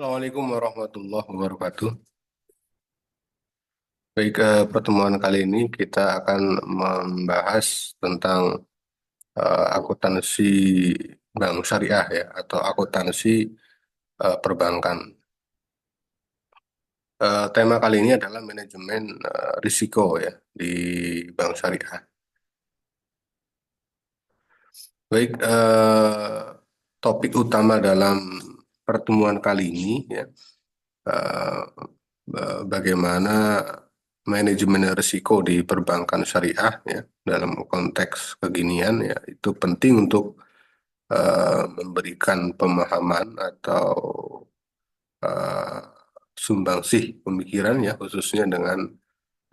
Assalamualaikum warahmatullahi wabarakatuh. Baik, pertemuan kali ini kita akan membahas tentang akuntansi bank syariah ya, atau akuntansi perbankan. Tema kali ini adalah manajemen risiko ya di bank syariah. Baik, topik utama dalam pertemuan kali ini ya, eh, bagaimana manajemen risiko di perbankan syariah ya dalam konteks kekinian ya itu penting untuk memberikan pemahaman atau eh, sumbangsih pemikiran ya khususnya dengan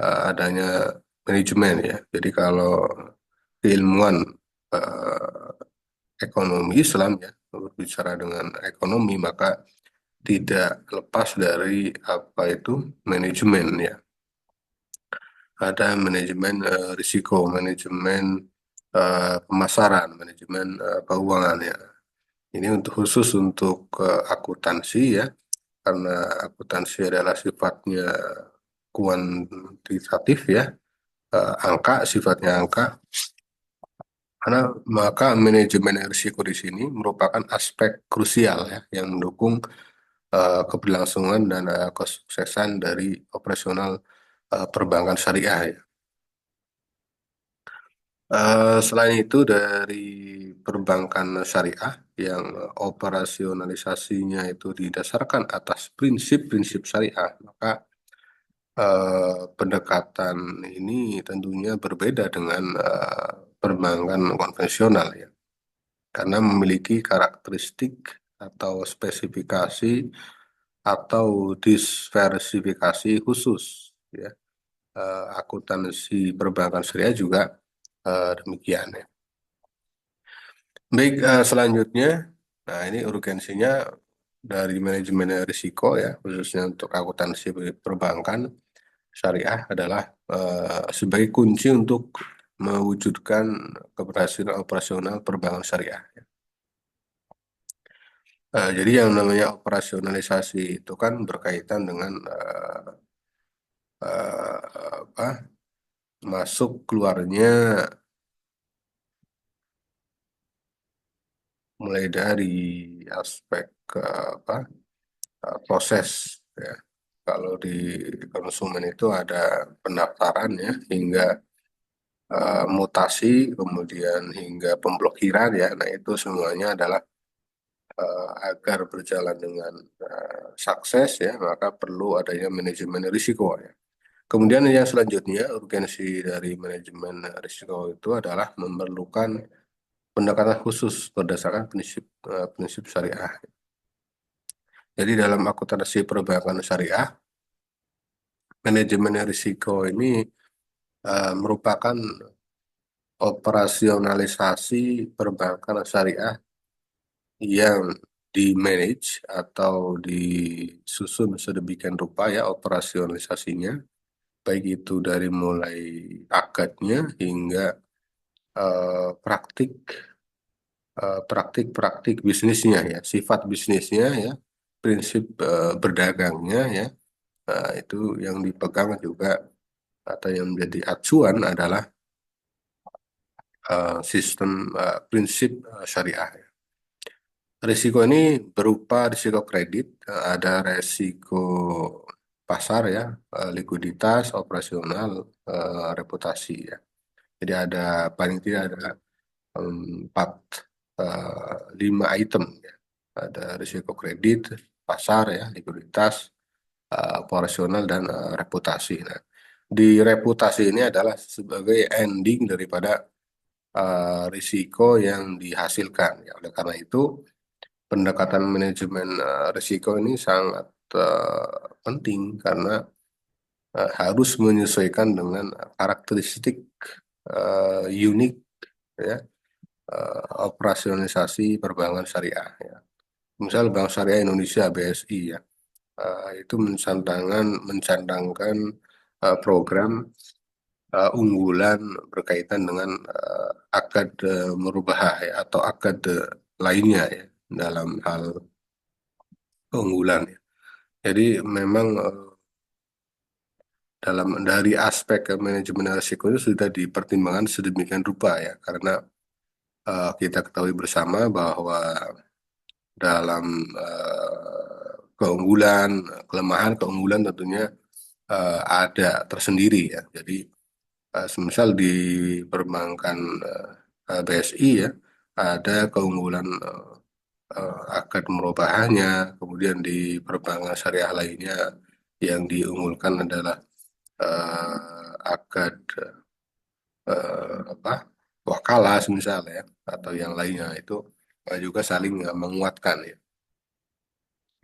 adanya manajemen ya. Jadi kalau keilmuan eh, ekonomi Islam ya berbicara dengan ekonomi maka tidak lepas dari apa itu manajemen ya. Ada manajemen risiko, manajemen pemasaran, manajemen keuangan ya. Ini untuk khusus untuk akuntansi ya, karena akuntansi adalah sifatnya kuantitatif ya, angka sifatnya angka. Karena maka manajemen risiko di sini merupakan aspek krusial ya yang mendukung keberlangsungan dan kesuksesan dari operasional perbankan syariah ya. Selain itu dari perbankan syariah yang operasionalisasinya itu didasarkan atas prinsip-prinsip syariah, maka pendekatan ini tentunya berbeda dengan perbankan konvensional ya, karena memiliki karakteristik atau spesifikasi atau diversifikasi khusus ya. Akuntansi perbankan syariah juga demikian ya. Baik, selanjutnya, nah ini urgensinya dari manajemen risiko ya, khususnya untuk akuntansi perbankan syariah adalah sebagai kunci untuk mewujudkan keberhasilan operasional perbankan syariah. Jadi yang namanya operasionalisasi itu kan berkaitan dengan apa, masuk keluarnya mulai dari aspek apa proses ya. Kalau di konsumen itu ada pendaftaran ya hingga mutasi, kemudian hingga pemblokiran ya. Nah itu semuanya adalah agar berjalan dengan sukses ya, maka perlu adanya manajemen risiko ya. Kemudian yang selanjutnya urgensi dari manajemen risiko itu adalah memerlukan pendekatan khusus berdasarkan prinsip syariah. Jadi dalam akuntansi perbankan syariah, manajemen risiko ini merupakan operasionalisasi perbankan syariah yang di-manage atau disusun sedemikian rupa ya operasionalisasinya, baik itu dari mulai akadnya hingga praktik praktik-praktik bisnisnya ya, sifat bisnisnya ya, prinsip berdagangnya ya, itu yang dipegang juga atau yang menjadi acuan adalah sistem prinsip syariah. Risiko ini berupa risiko kredit, ada risiko pasar ya, likuiditas, operasional, reputasi ya. Jadi ada paling tidak ada empat lima item ya. Ada risiko kredit, pasar ya, likuiditas, operasional dan reputasi. Nah, di reputasi ini adalah sebagai ending daripada risiko yang dihasilkan. Ya, oleh karena itu, pendekatan manajemen risiko ini sangat penting karena harus menyesuaikan dengan karakteristik unik ya operasionalisasi perbankan syariah. Ya. Misal Bank Syariah Indonesia (BSI) ya, itu mencantangkan program unggulan berkaitan dengan akad merubah ya, atau akad lainnya ya dalam hal keunggulan. Ya. Jadi memang dari aspek manajemen risiko itu sudah dipertimbangkan sedemikian rupa ya, karena kita ketahui bersama bahwa dalam keunggulan, kelemahan, keunggulan tentunya ada tersendiri ya. Jadi semisal di perbankan BSI ya, ada keunggulan akad murobahannya, kemudian di perbankan syariah lainnya yang diunggulkan adalah akad apa wakalah misalnya ya, atau yang lainnya itu juga saling menguatkan ya.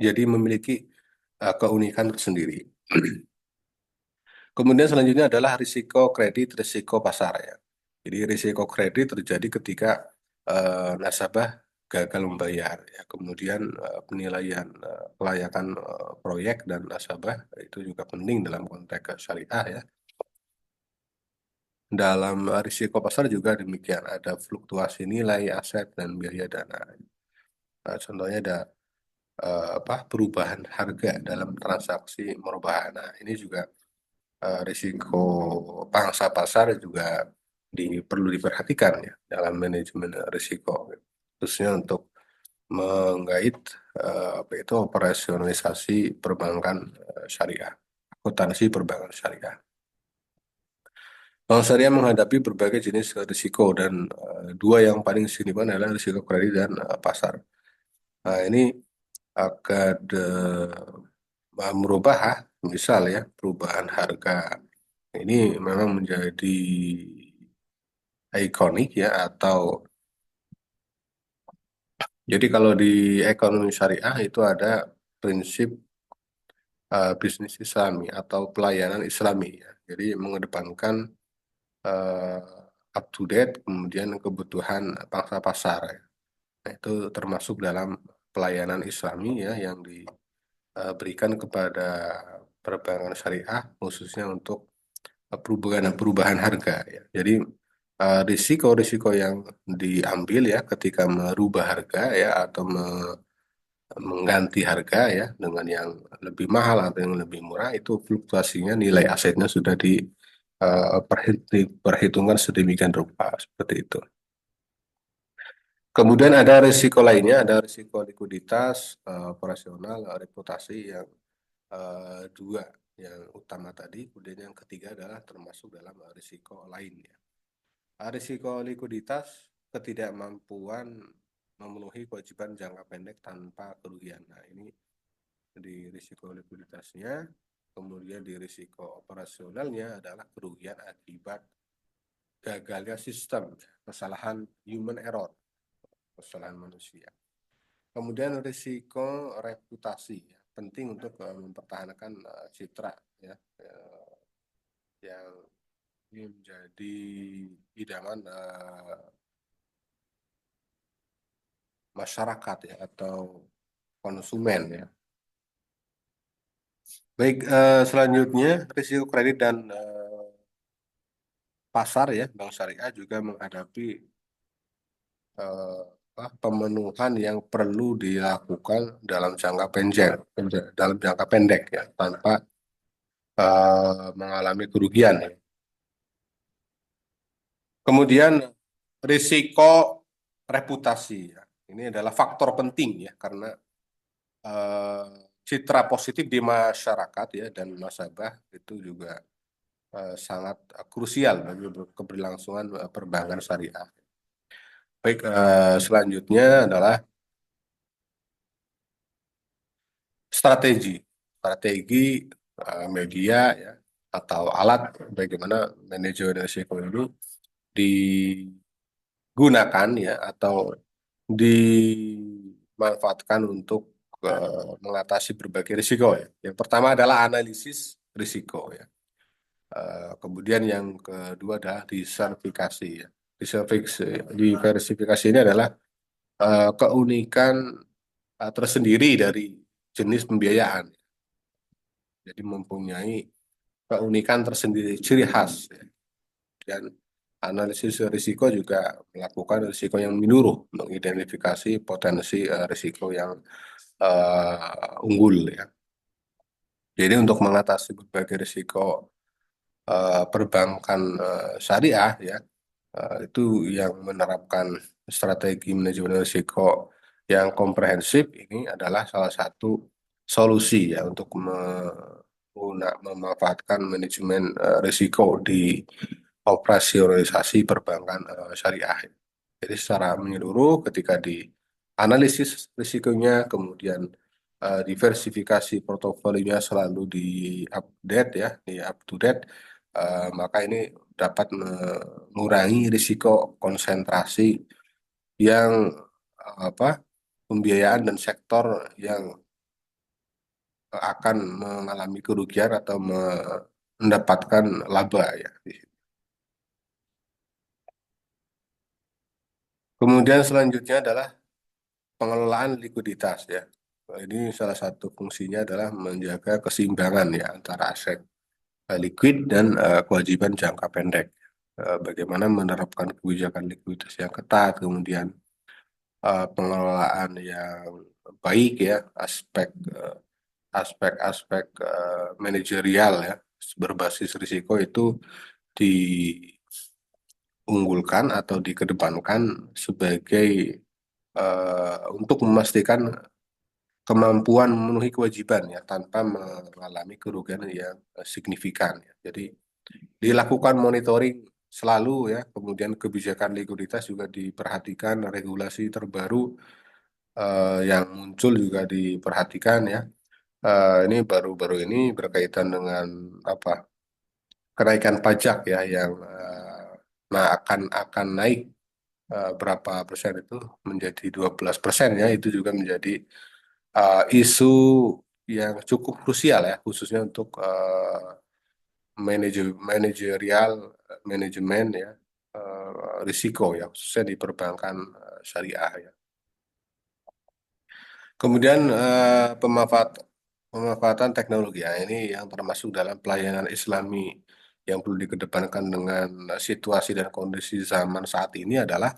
Jadi memiliki keunikan tersendiri. Kemudian selanjutnya adalah risiko kredit, risiko pasar ya. Jadi risiko kredit terjadi ketika nasabah gagal membayar ya. Kemudian penilaian kelayakan proyek dan nasabah itu juga penting dalam konteks syariah ya. Dalam risiko pasar juga demikian, ada fluktuasi nilai aset dan biaya dana. Nah, contohnya ada perubahan harga dalam transaksi merubahan. Nah, ini juga risiko pangsa pasar juga perlu diperhatikan ya dalam manajemen risiko, khususnya untuk menggait apa itu operasionalisasi perbankan syariah, akuntansi perbankan syariah. Bank syariah menghadapi berbagai jenis risiko dan dua yang paling signifikan adalah risiko kredit dan pasar. Nah, ini akan merubah, misal ya, perubahan harga ini memang menjadi ikonik ya, atau jadi kalau di ekonomi syariah itu ada prinsip bisnis Islami atau pelayanan Islami ya. Jadi mengedepankan up to date, kemudian kebutuhan pangsa pasar ya. Nah, itu termasuk dalam pelayanan Islami ya yang diberikan kepada perbankan syariah khususnya untuk perubahan harga ya. Jadi risiko-risiko yang diambil ya ketika merubah harga ya atau mengganti harga ya dengan yang lebih mahal atau yang lebih murah, itu fluktuasinya nilai asetnya sudah diperhitungkan sedemikian rupa seperti itu. Kemudian ada risiko lainnya, ada risiko likuiditas, operasional, reputasi yang dua yang utama tadi. Kemudian yang ketiga adalah termasuk dalam risiko lainnya. Risiko likuiditas, ketidakmampuan memenuhi kewajiban jangka pendek tanpa kerugian. Nah, ini di risiko likuiditasnya. Kemudian di risiko operasionalnya adalah kerugian akibat gagalnya sistem, kesalahan human error, kesalahan manusia. Kemudian risiko reputasi, ya. Penting untuk mempertahankan citra ya, yang ini menjadi idaman masyarakat ya atau konsumen ya. Baik, selanjutnya risiko kredit dan pasar ya, bank syariah juga menghadapi pemenuhan yang perlu dilakukan dalam jangka pendek ya, tanpa mengalami kerugian ya. Kemudian risiko reputasi ya. Ini adalah faktor penting ya, karena eh, citra positif di masyarakat ya dan nasabah itu juga sangat krusial bagi keberlangsungan perbankan syariah. Baik, selanjutnya adalah strategi, strategi media ya atau alat bagaimana manajemen risiko itu digunakan ya atau dimanfaatkan untuk mengatasi berbagai risiko ya. Yang pertama adalah analisis risiko ya. Kemudian yang kedua adalah diversifikasi ya. Diversifikasi ini adalah keunikan tersendiri dari jenis pembiayaan. Jadi mempunyai keunikan tersendiri, ciri khas. Ya. Dan analisis risiko juga melakukan risiko yang menyeluruh, mengidentifikasi potensi risiko yang unggul ya. Jadi untuk mengatasi berbagai risiko perbankan syariah ya, itu yang menerapkan strategi manajemen risiko yang komprehensif ini adalah salah satu solusi ya untuk memanfaatkan manajemen risiko di operasionalisasi perbankan syariah. Jadi secara menyeluruh ketika di analisis risikonya, kemudian diversifikasi portofolionya selalu di update ya, di up to date, maka ini dapat mengurangi risiko konsentrasi yang apa pembiayaan dan sektor yang akan mengalami kerugian atau mendapatkan laba ya. Kemudian selanjutnya adalah pengelolaan likuiditas ya. Ini salah satu fungsinya adalah menjaga keseimbangan ya antara aset liquid dan kewajiban jangka pendek. Bagaimana menerapkan kebijakan likuiditas yang ketat, kemudian pengelolaan yang baik ya, aspek-aspek manajerial ya berbasis risiko itu diunggulkan atau dikedepankan sebagai untuk memastikan kemampuan memenuhi kewajiban ya tanpa mengalami kerugian yang signifikan ya. Jadi dilakukan monitoring selalu ya, kemudian kebijakan likuiditas juga diperhatikan, regulasi terbaru yang muncul juga diperhatikan ya. Ini baru-baru ini berkaitan dengan apa kenaikan pajak ya yang nah akan naik berapa persen itu menjadi 12% ya, itu juga menjadi isu yang cukup krusial ya khususnya untuk manajerial manajemen ya risiko ya khususnya di perbankan syariah ya. Kemudian pemanfaatan teknologi ya ini yang termasuk dalam pelayanan Islami yang perlu dikedepankan dengan situasi dan kondisi zaman saat ini adalah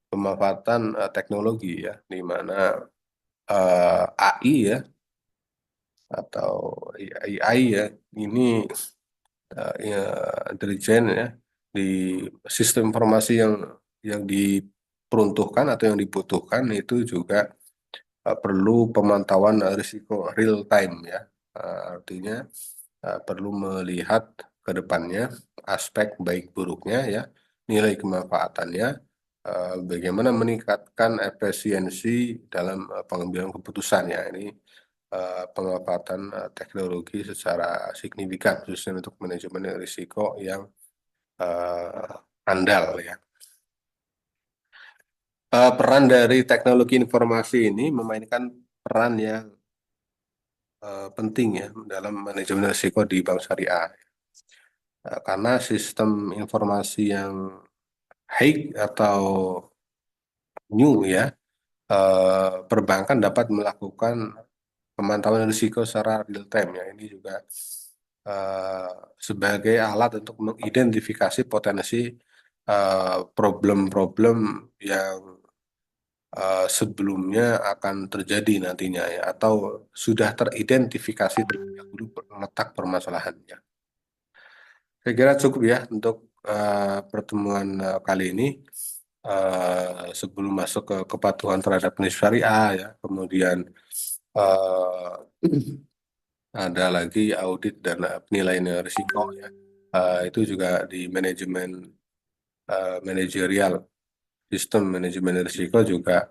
pemanfaatan teknologi ya di mana AI ya atau AI ya ini ya, intelijen ya di sistem informasi yang diperuntukkan atau yang dibutuhkan itu juga perlu pemantauan risiko real time ya. Artinya perlu melihat ke depannya aspek baik buruknya ya, nilai kemanfaatannya, bagaimana meningkatkan efisiensi dalam pengambilan keputusan ya. Ini pemanfaatan teknologi secara signifikan khususnya untuk manajemen risiko yang andal ya. Peran dari teknologi informasi ini memainkan peran yang penting ya dalam manajemen risiko di bank syariah. Karena sistem informasi yang high atau new ya, perbankan dapat melakukan pemantauan risiko secara real time ya. Ini juga eh, sebagai alat untuk mengidentifikasi potensi problem-problem yang sebelumnya akan terjadi nantinya ya, atau sudah teridentifikasi terlebih dahulu letak permasalahannya. Saya kira cukup ya untuk pertemuan kali ini. Sebelum masuk ke kepatuhan terhadap prinsip syariah ya, kemudian eh, ada lagi audit dan penilaian risiko ya. Itu juga di manajemen manajerial sistem manajemen risiko juga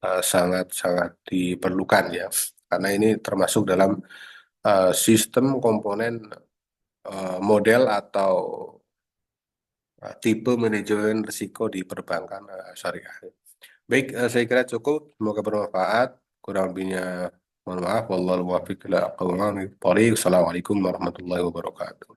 sangat-sangat diperlukan ya, karena ini termasuk dalam sistem komponen model atau tipe manajemen risiko di perbankan syariah. Baik, saya kira cukup. Semoga bermanfaat. Kurang lebihnya mohon maaf. Wallahu muwaffiq ila aqwamit thoriq. Assalamualaikum warahmatullahi wabarakatuh.